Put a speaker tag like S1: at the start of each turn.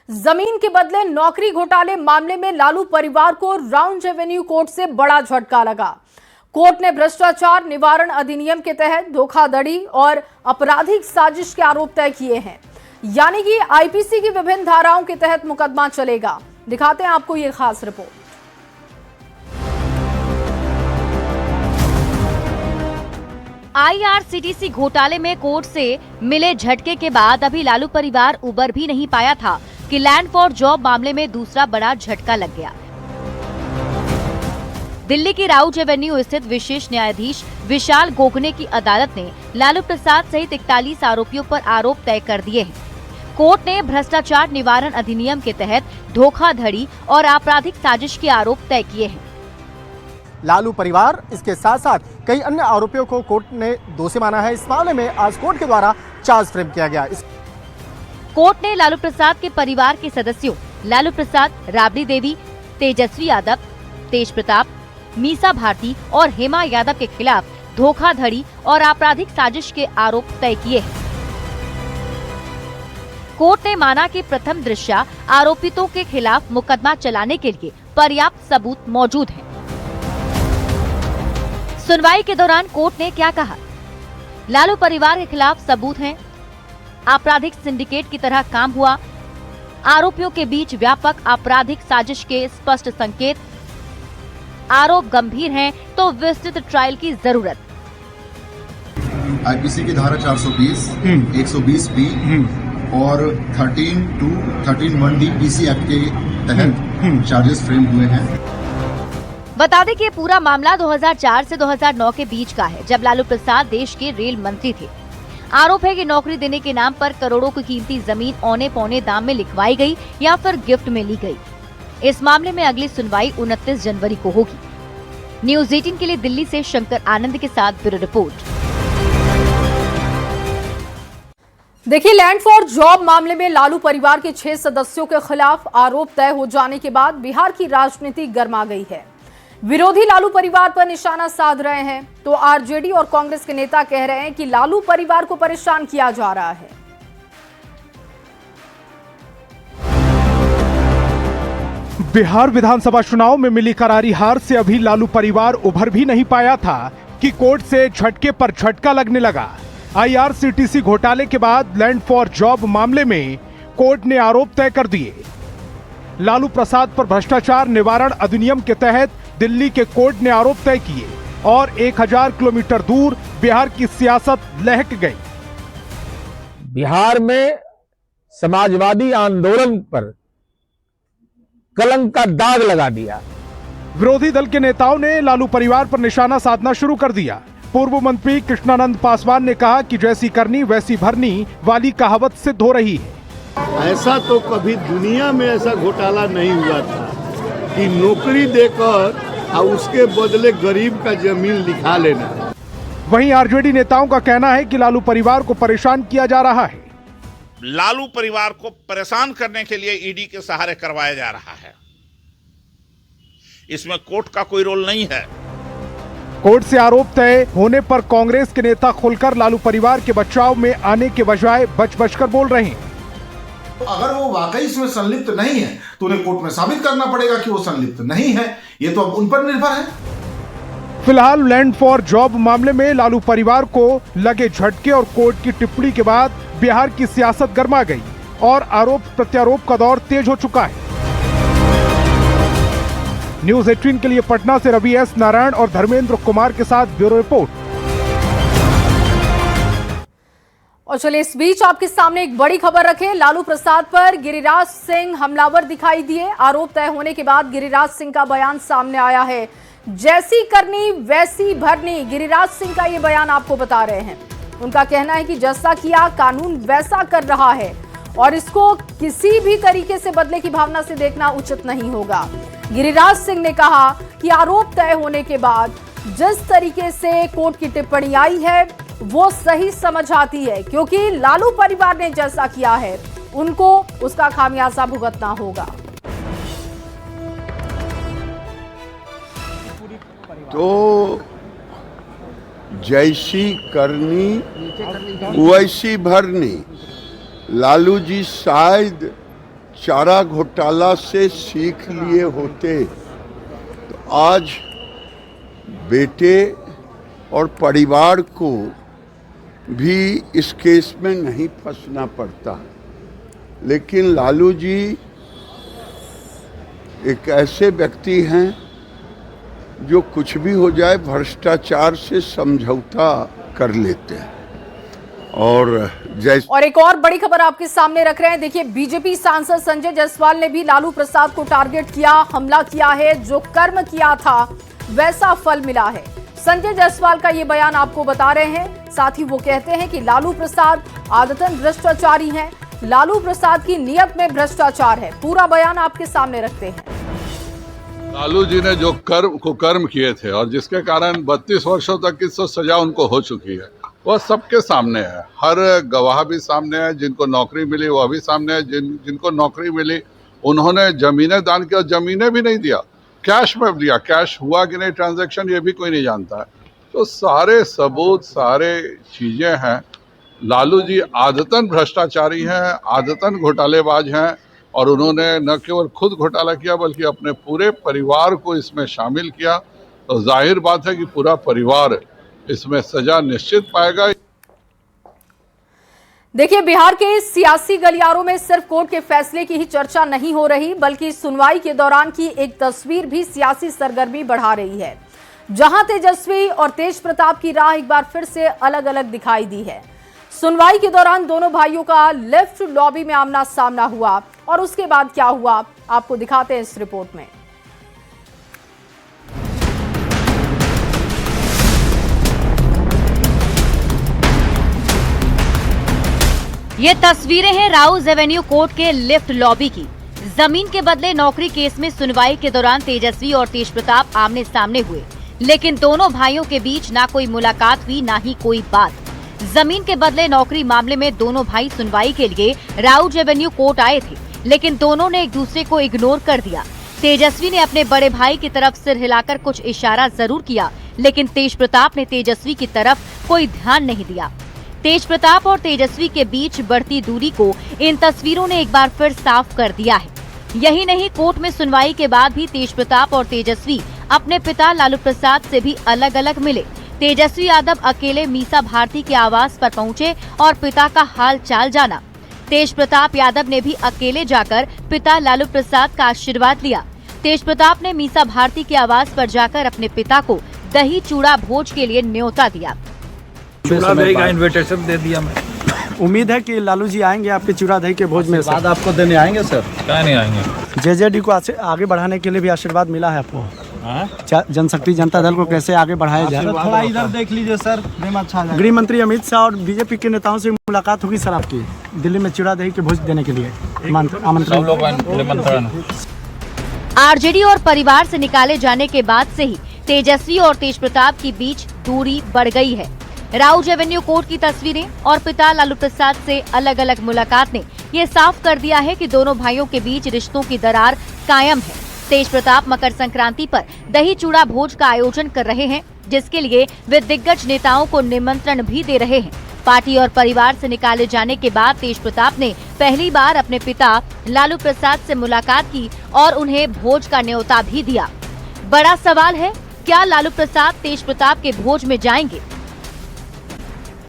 S1: जमीन के बदले नौकरी घोटाले मामले में लालू परिवार को राउंड एवेन्यू कोर्ट से बड़ा झटका लगा। कोर्ट ने भ्रष्टाचार निवारण अधिनियम के तहत धोखाधड़ी और आपराधिक साजिश के आरोप तय किए हैं। यानी कि आईपीसी की विभिन्न धाराओं के तहत मुकदमा चलेगा। दिखाते हैं आपको ये खास रिपोर्ट।
S2: आईआरसीटीसी घोटाले में कोर्ट से मिले झटके के बाद अभी लालू परिवार उबर भी नहीं पाया था कि लैंड फॉर जॉब मामले में दूसरा बड़ा झटका लग गया। दिल्ली की राउज एवेन्यू स्थित विशेष न्यायाधीश विशाल गोखले की अदालत ने लालू प्रसाद सहित 41 आरोपियों पर आरोप तय कर दिए हैं। कोर्ट ने भ्रष्टाचार निवारण अधिनियम के तहत धोखाधड़ी और आपराधिक साजिश के आरोप तय किए हैं।
S3: लालू परिवार इसके साथ साथ कई अन्य आरोपियों को कोर्ट ने दोषी माना है। इस मामले में आज कोर्ट के द्वारा चार्ज फ्रेम किया गया।
S2: कोर्ट ने लालू प्रसाद के परिवार के सदस्यों लालू प्रसाद, राबड़ी देवी, तेजस्वी यादव, तेज प्रताप, मीसा भारती और हेमा यादव के खिलाफ धोखाधड़ी और आपराधिक साजिश के आरोप तय किए हैं। कोर्ट ने माना कि प्रथम दृष्टया आरोपितों के खिलाफ मुकदमा चलाने के लिए पर्याप्त सबूत मौजूद हैं। सुनवाई के दौरान कोर्ट ने क्या कहा? लालू परिवार के खिलाफ सबूत हैं, आपराधिक सिंडिकेट की तरह काम हुआ, आरोपियों के बीच व्यापक आपराधिक साजिश के स्पष्ट संकेत, आरोप गंभीर हैं तो विस्तृत ट्रायल की जरूरत।
S4: आईपीसी की धारा 420, 120 बी और 13(1) पीसी एक्ट के तहत चार्जेस फ्रेम हुए हैं।
S2: बता दें कि ये पूरा मामला 2004 से 2009 के बीच का है, जब लालू प्रसाद देश के रेल मंत्री थे। आरोप है कि नौकरी देने के नाम पर करोड़ों की कीमती जमीन औने पौने दाम में लिखवाई गई या फिर गिफ्ट में ली गई। इस मामले में अगली सुनवाई 29 जनवरी को होगी। न्यूज़ 18 के लिए दिल्ली से शंकर आनंद के साथ ब्यूरो रिपोर्ट।
S1: देखिए, लैंड फॉर जॉब मामले में लालू परिवार के 6 सदस्यों के खिलाफ आरोप तय हो जाने के बाद बिहार की राजनीति गर्मा गई है। विरोधी लालू परिवार पर निशाना साध रहे हैं तो आरजेडी और कांग्रेस के नेता कह रहे हैं कि लालू परिवार को परेशान किया जा रहा है।
S5: बिहार विधानसभा चुनाव में मिली करारी हार से अभी लालू परिवार उभर भी नहीं पाया था कि कोर्ट से झटके पर झटका लगने लगा। आईआरसीटीसी घोटाले के बाद लैंड फॉर जॉब मामले में कोर्ट ने आरोप तय कर दिए। लालू प्रसाद पर भ्रष्टाचार निवारण अधिनियम के तहत दिल्ली के कोर्ट ने आरोप तय किए और 1000 किलोमीटर दूर बिहार की सियासत लहक गई।
S6: बिहार में समाजवादी आंदोलन पर कलंक का दाग लगा दिया।
S5: विरोधी दल के नेताओं ने लालू परिवार पर निशाना साधना शुरू कर दिया। पूर्व मंत्री कृष्णानंद पासवान ने कहा कि जैसी करनी वैसी भरनी वाली कहावत सिद्ध हो रही है।
S7: ऐसा तो कभी दुनिया में ऐसा घोटाला नहीं हुआ था कि नौकरी देकर और उसके बदले गरीब का जमीन लिखा लेना।
S5: वहीं आरजेडी नेताओं का कहना है कि लालू परिवार को परेशान किया जा रहा है।
S8: लालू परिवार को परेशान करने के लिए ईडी के सहारे करवाया जा रहा है। इसमें कोर्ट का कोई रोल नहीं है।
S5: कोर्ट से आरोप तय होने पर कांग्रेस के नेता खुलकर लालू परिवार के बचाव में आने के बजाय बच कर बोल रहे हैं।
S9: तो अगर वो वाकई इसमें संलिप्त नहीं है तो उन्हें कोर्ट में साबित करना पड़ेगा कि वो संलिप्त नहीं है। ये तो अब उन पर निर्भर है।
S5: फिलहाल लैंड फॉर जॉब मामले में लालू परिवार को लगे झटके और कोर्ट की टिप्पणी के बाद बिहार की सियासत गर्मा गई और आरोप प्रत्यारोप का दौर तेज हो चुका है। न्यूज़ 18 के लिए पटना से रवि एस नारायण और धर्मेंद्र कुमार के साथ ब्यूरो रिपोर्ट।
S1: और चलिए, इस बीच आपके सामने एक बड़ी खबर रखें। लालू प्रसाद पर गिरिराज सिंह हमलावर दिखाई दिए। आरोप तय होने के बाद गिरिराज सिंह का बयान सामने आया है। जैसी करनी वैसी भरनी, गिरिराज सिंह का ये बयान आपको बता रहे हैं। उनका कहना है कि जैसा किया कानून वैसा कर रहा है और इसको किसी भी तरीके से बदले की भावना से देखना उचित नहीं होगा। गिरिराज सिंह ने कहा कि आरोप तय होने के बाद जिस तरीके से कोर्ट की टिप्पणी आई है वो सही समझ आती है, क्योंकि लालू परिवार ने जैसा किया है उनको उसका खामियाजा भुगतना होगा।
S7: तो जैसी करनी वैसी भरनी। लालू जी शायद चारा घोटाला से सीख लिए होते तो आज बेटे और परिवार को भी इस केस में नहीं फंसना पड़ता। लेकिन लालू जी एक ऐसे व्यक्ति हैं जो कुछ भी हो जाए भ्रष्टाचार से समझौता कर लेते हैं।
S1: और एक और बड़ी खबर आपके सामने रख रहे हैं। देखिए, बीजेपी सांसद संजय जायसवाल ने भी लालू प्रसाद को टारगेट किया, हमला किया है। जो कर्म किया था वैसा फल मिला है। संजय जायसवाल का ये बयान आपको बता रहे हैं। साथ ही वो कहते हैं कि लालू प्रसाद आदतन भ्रष्टाचारी हैं। लालू प्रसाद की नियत में भ्रष्टाचार है। पूरा बयान आपके सामने रखते हैं।
S10: लालू जी ने जो कर्म किए थे और जिसके कारण 32 वर्षों तक की सजा उनको हो चुकी है, वह सबके सामने है। हर गवाह भी सामने है। जिनको नौकरी मिली वह भी सामने है। जिनको नौकरी मिली उन्होंने जमीनें दान की और जमीनें भी नहीं दिया, कैश में दिया। कैश हुआ कि नहीं ट्रांजैक्शन ये भी कोई नहीं जानता है। तो सारे सबूत, सारे चीजें हैं। लालू जी आदतन भ्रष्टाचारी हैं, आदतन घोटालेबाज हैं और उन्होंने न केवल खुद घोटाला किया बल्कि अपने पूरे परिवार को इसमें शामिल किया। तो जाहिर बात है कि पूरा परिवार इसमें सजा निश्चित पाएगा।
S1: देखिए, बिहार के सियासी गलियारों में सिर्फ कोर्ट के फैसले की ही चर्चा नहीं हो रही, बल्कि सुनवाई के दौरान की एक तस्वीर भी सियासी सरगर्मी बढ़ा रही है, जहां तेजस्वी और तेज प्रताप की राह एक बार फिर से अलग अलग दिखाई दी है। सुनवाई के दौरान दोनों भाइयों का लेफ्ट लॉबी में आमना सामना हुआ और उसके बाद क्या हुआ आपको दिखाते हैं इस रिपोर्ट में।
S2: ये तस्वीरें हैं राउज एवेन्यू कोर्ट के लिफ्ट लॉबी की। जमीन के बदले नौकरी केस में सुनवाई के दौरान तेजस्वी और तेज प्रताप आमने सामने हुए, लेकिन दोनों भाइयों के बीच ना कोई मुलाकात हुई, ना ही कोई बात। जमीन के बदले नौकरी मामले में दोनों भाई सुनवाई के लिए राउज एवेन्यू कोर्ट आए थे, लेकिन दोनों ने एक दूसरे को इग्नोर कर दिया। तेजस्वी ने अपने बड़े भाई की तरफ सिर हिलाकर कुछ इशारा जरूर किया, लेकिन तेज प्रताप ने तेजस्वी की तरफ कोई ध्यान नहीं दिया। तेज प्रताप और तेजस्वी के बीच बढ़ती दूरी को इन तस्वीरों ने एक बार फिर साफ कर दिया है। यही नहीं, कोर्ट में सुनवाई के बाद भी तेज प्रताप और तेजस्वी अपने पिता लालू प्रसाद से भी अलग अलग मिले। तेजस्वी यादव अकेले मीसा भारती के आवास पर पहुंचे और पिता का हाल चाल जाना। तेज प्रताप यादव ने भी अकेले जाकर पिता लालू प्रसाद का आशीर्वाद लिया। तेज प्रताप ने मीसा भारती के आवास पर जाकर अपने पिता को दही चूड़ा भोज के लिए न्योता दिया।
S6: चूड़ा दही का इन्विटेशन दे दिया मैं।
S11: उम्मीद है कि लालू जी आएंगे आपके चूड़ा दही के भोज में।
S6: बाद आपको देने आएंगे सर? क्या नहीं आएंगे।
S11: जेजेडी को आगे बढ़ाने के लिए भी आशीर्वाद मिला है आपको? जनशक्ति जनता दल को कैसे आगे बढ़ाया जाए?
S6: थोड़ा इधर देख लीजिए सर, अच्छा।
S11: गृह मंत्री अमित शाह और बीजेपी के नेताओं से मुलाकात होगी सर आपकी दिल्ली में चूड़ा दही के भोज देने के लिए आमंत्रण।
S2: आरजेडी और परिवार से निकाले जाने के बाद से ही तेजस्वी और तेज प्रताप के बीच दूरी बढ़ गई है। राउज एवेन्यू कोर्ट की तस्वीरें और पिता लालू प्रसाद से अलग अलग मुलाकात ने ये साफ कर दिया है कि दोनों भाइयों के बीच रिश्तों की दरार कायम है। तेज प्रताप मकर संक्रांति पर दही चूड़ा भोज का आयोजन कर रहे हैं, जिसके लिए वे दिग्गज नेताओं को निमंत्रण भी दे रहे हैं। पार्टी और परिवार से निकाले जाने के बाद तेज प्रताप ने पहली बार अपने पिता लालू प्रसाद से मुलाकात की और उन्हें भोज का न्योता भी दिया। बड़ा सवाल है, क्या लालू प्रसाद तेज प्रताप के भोज में जाएंगे?